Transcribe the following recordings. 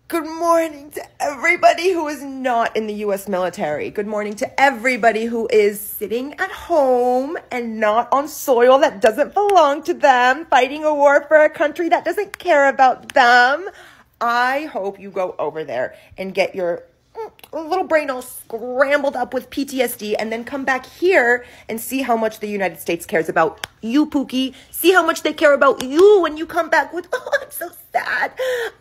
Good morning to everybody who is not in the U.S. military. Good morning to everybody who is sitting at home and not on soil that doesn't belong to them, fighting a war for a country that doesn't care about them. I hope you go over there and get your little brain all scrambled up with PTSD and then come back here and see how much the United States cares about you, Pookie. See how much they care about you when you come back with, oh, I'm so sad.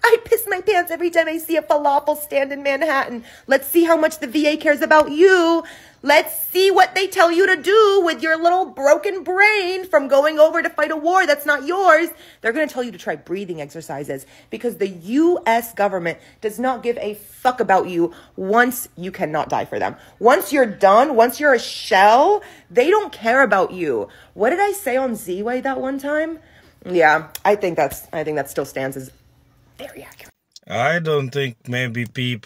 I piss my pants every time I see a falafel stand in Manhattan. Let's see how much the VA cares about you. Let's see what they tell you to do with your little broken brain from going over to fight a war that's not yours. They're going to tell you to try breathing exercises because the U.S. government does not give a fuck about you once you cannot die for them. Once you're done, once you're a shell, they don't care about you. What did I say on Z-Way that one time? Yeah, I think that still stands as very accurate. I don't think maybe the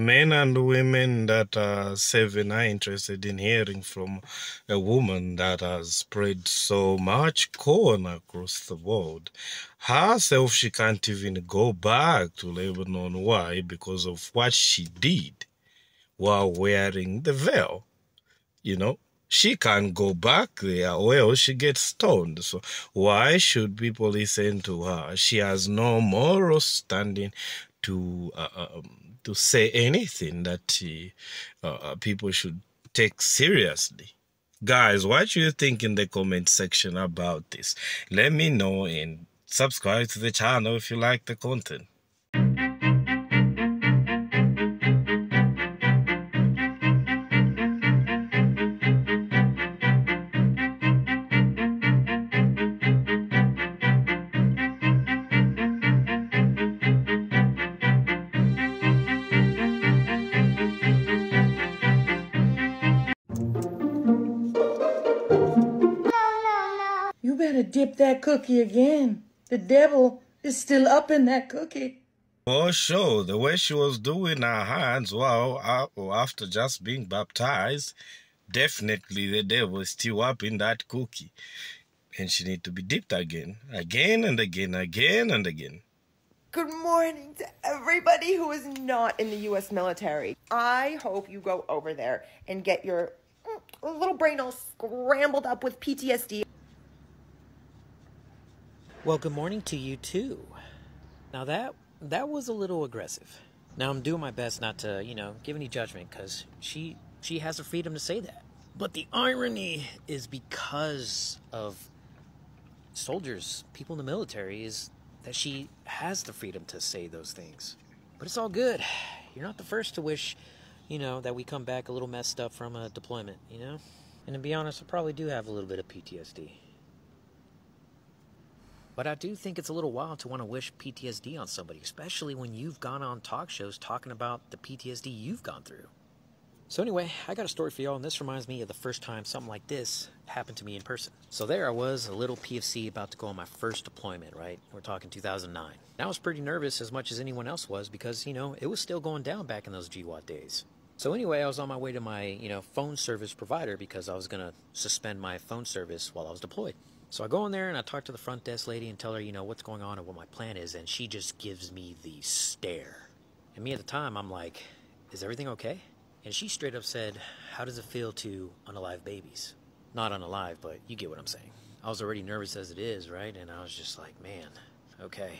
men and the women that are 7 are interested in hearing from a woman that has spread so much corn across the world. Herself, she can't even go back to Lebanon. Why? Because of what she did while wearing the veil. You know? She can't go back there or else she gets stoned. So why should people listen to her? She has no moral standing to say anything that people should take seriously. Guys, what do you think in the comment section about this? Let me know and subscribe to the channel if you like the content. You better dip that cookie again. The devil is still up in that cookie. For sure, the way she was doing her hands after just being baptized, definitely the devil is still up in that cookie. And she needs to be dipped again and again, again and again. Good morning to everybody who is not in the U.S. military. I hope you go over there and get your little brain all scrambled up with PTSD. Well, good morning to you too. Now that was a little aggressive. Now I'm doing my best not to, give any judgment because she has the freedom to say that. But the irony is because of soldiers, people in the military, is that she has the freedom to say those things. But it's all good. You're not the first to wish, that we come back a little messed up from a deployment, And to be honest, I probably do have a little bit of PTSD. But I do think it's a little wild to want to wish PTSD on somebody, especially when you've gone on talk shows talking about the PTSD you've gone through. So anyway, I got a story for y'all, and this reminds me of the first time something like this happened to me in person. So there I was, a little PFC about to go on my first deployment, right? We're talking 2009. And I was pretty nervous as much as anyone else was because, it was still going down back in those GWAT days. So anyway, I was on my way to my, phone service provider because I was going to suspend my phone service while I was deployed. So I go in there and I talk to the front desk lady and tell her, what's going on and what my plan is. And she just gives me the stare. And me at the time, I'm like, is everything okay? And she straight up said, how does it feel to unalive babies? Not unalive, but you get what I'm saying. I was already nervous as it is, right? And I was just like, man, okay.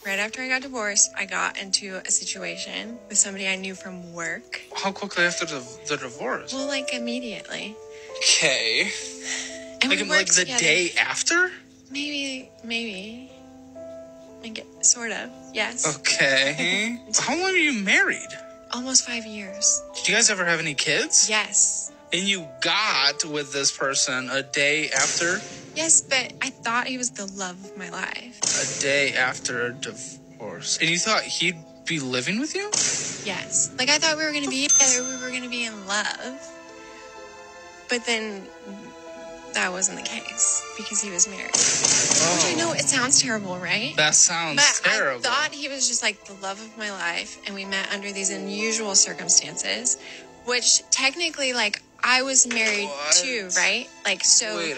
Right after I got divorced, I got into a situation with somebody I knew from work. How quickly after the divorce? Well, immediately. Okay. And we worked the together. day after? Maybe. Sort of, yes. Okay. How long are you married? Almost 5 years. Did you guys ever have any kids? Yes. And you got with this person a day after? Yes, but I thought he was the love of my life. A day after a divorce. And you thought he'd be living with you? Yes. I thought we were going to be together. We were going to be in love. But then that wasn't the case because he was married. Oh. Which I know it sounds terrible, right? That sounds terrible. I thought he was just the love of my life, and we met under these unusual circumstances, which technically I was married too, right? Like, so. Wait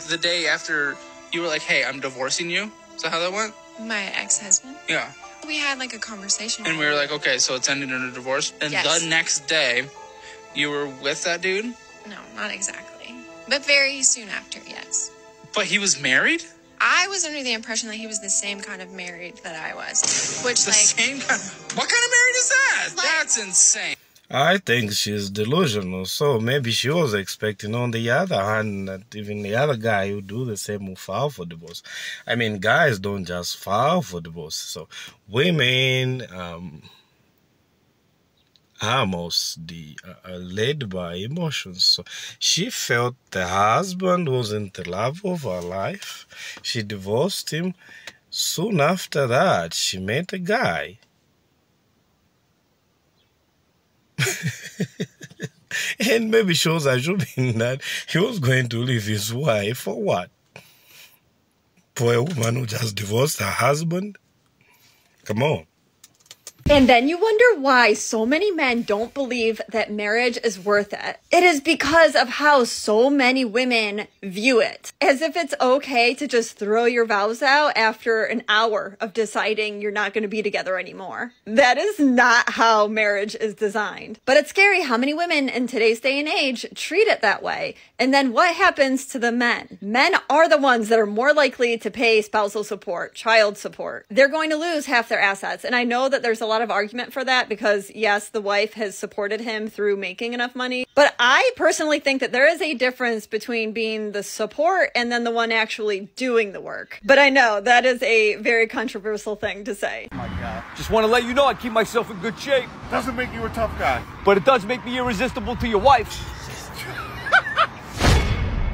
the day after you were like, hey, I'm divorcing you? Is that how that went? My ex-husband? Yeah. We had like a conversation. And we were like, okay, so it's ending in a divorce? And Yes. the next day, you were with that dude? No, not exactly. But very soon after, yes. But he was married? I was under the impression that he was the same kind of married that I was. Which, The like... same kind. What kind of married is that? Like- That's insane. I think she's delusional, so maybe she was expecting, on the other hand, that even the other guy who do the same will file for divorce. I mean, guys don't just file for divorce, so women are mostly led by emotions. So she felt the husband wasn't the love of her life. She divorced him. Soon after that, she met a guy. And maybe she was assuming that he was going to leave his wife for what? For a woman who just divorced her husband? Come on. And then you wonder why so many men don't believe that marriage is worth it. It is because of how so many women view it. As if it's okay to just throw your vows out after an hour of deciding you're not going to be together anymore. That is not how marriage is designed. But it's scary how many women in today's day and age treat it that way. And then what happens to the men? Men are the ones that are more likely to pay spousal support, child support. They're going to lose half their assets. And I know that there's a lot of argument for that because, yes, the wife has supported him through making enough money. But I personally think that there is a difference between being the support and then the one actually doing the work. But I know that is a very controversial thing to say. Oh my God. Just want to let you know I keep myself in good shape. Doesn't make you a tough guy. But it does make me irresistible to your wife.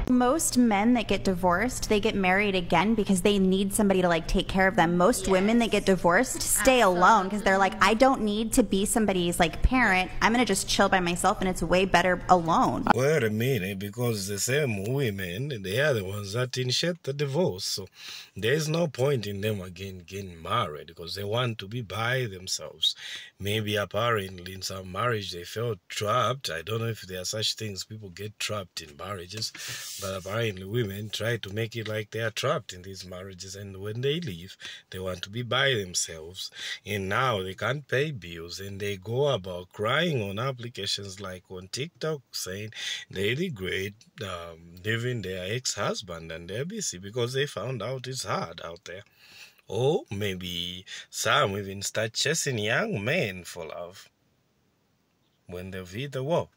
Most men that get divorced, they get married again because they need somebody to like take care of them. Most women that get divorced stay alone because they're like, I don't need to be somebody's like parent. I'm going to just chill by myself and it's way better alone. Wait a minute, because the same women, they are the ones that initiate the divorce. So there's no point in them again getting married because they want to be by themselves. Maybe apparently in some marriage they felt trapped. I don't know if there are such things. People get trapped in marriages. But apparently women try to make it like they are trapped in these marriages, and when they leave, they want to be by themselves. And now they can't pay bills, and they go about crying on applications like on TikTok saying they regret leaving their ex-husband and they're busy because they found out it's hard out there. Or maybe some even start chasing young men for love when they've hit the wall.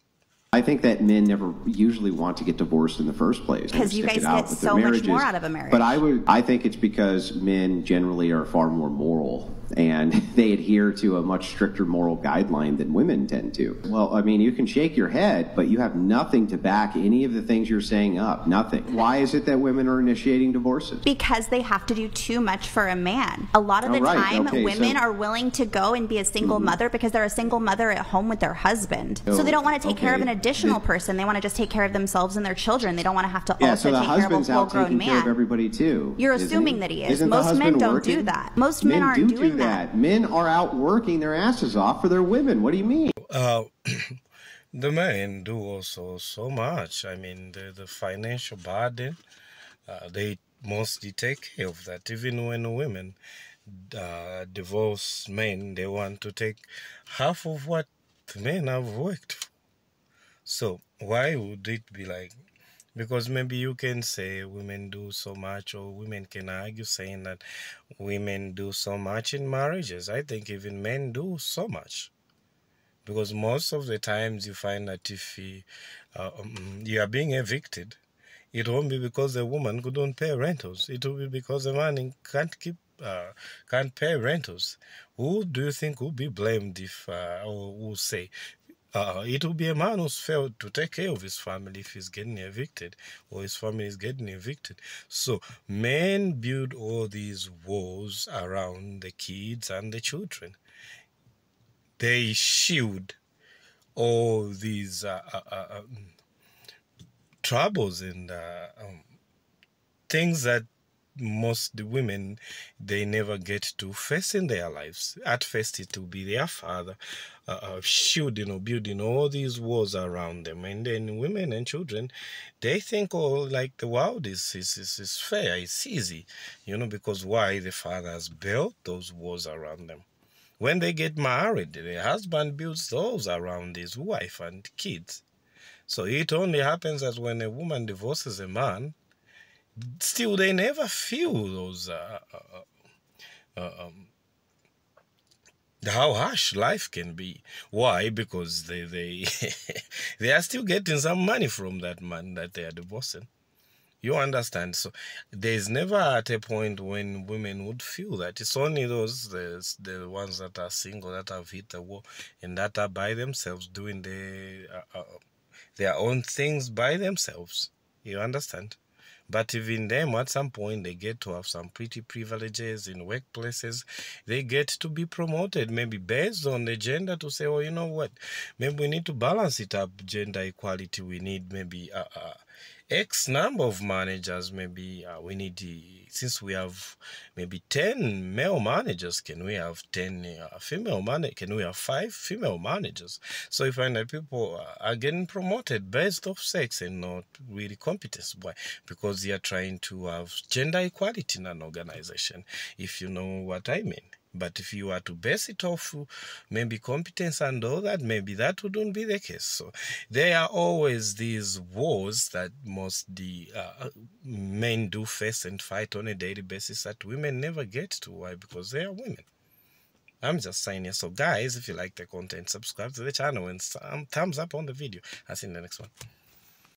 I think that men never usually want to get divorced in the first place. Because you guys get so much more out of a marriage. But I think it's because men generally are far more moral and they adhere to a much stricter moral guideline than women tend to. Well, I mean, you can shake your head, but you have nothing to back any of the things you're saying up. Nothing. Why is it that women are initiating divorces? Because they have to do too much for a man. A lot of the time, women are willing to go and be a single mother because they're a single mother at home with their husband. So they don't want to take care of an additional person. They want to just take care of themselves and their children. They don't want to have to also take care of a full-grown man. Care of everybody too. You're assuming that he is. Isn't Most men don't working? do that. Most men aren't doing that. Men are out working their asses off for their women. What do you mean? The men do also so much. I mean, the financial burden, they mostly take care of that. Even when women divorce men, they want to take half of what the men have worked for. So why would it be like? Because maybe you can say women do so much, or women can argue saying that women do so much in marriages. I think even men do so much. Because most of the times you find that if you are being evicted, it won't be because the woman couldn't pay rentals. It will be because the man can't pay rentals. Who do you think will be blamed if, or will say, it will be a man who's failed to take care of his family if he's getting evicted or his family is getting evicted. So men build all these walls around the kids and the children. They shield all these troubles and things that most the women, they never get to face in their lives. At first it will be their father shielding or building all these walls around them, and then women and children, they think, oh, like the world is fair, it's easy, because why? The father has built those walls around them. When they get married, the husband builds those around his wife and kids. So it only happens that when a woman divorces a man, still they never feel those how harsh life can be. Why? Because they they are still getting some money from that man that they are divorcing. You understand? So there's never at a point when women would feel that. It's only those the ones that are single, that have hit the wall, and that are by themselves doing their own things by themselves. You understand? But even them, at some point, they get to have some pretty privileges in workplaces. They get to be promoted, maybe based on the gender, to say, oh, you know what? Maybe we need to balance it up, gender equality. We need maybe X number of managers. Maybe we need, since we have maybe 10 male managers, can we have 10 female managers? Can we have 5 female managers? So you find that people are getting promoted based off sex and not really competence. Why? Because they are trying to have gender equality in an organization, if you know what I mean. But if you are to base it off maybe competence and all that, maybe that wouldn't be the case. So there are always these wars that most the men do face and fight on a daily basis that women never get to. Why? Because they are women. I'm just saying here. So guys, if you like the content, subscribe to the channel and thumbs up on the video. I'll see you in the next one.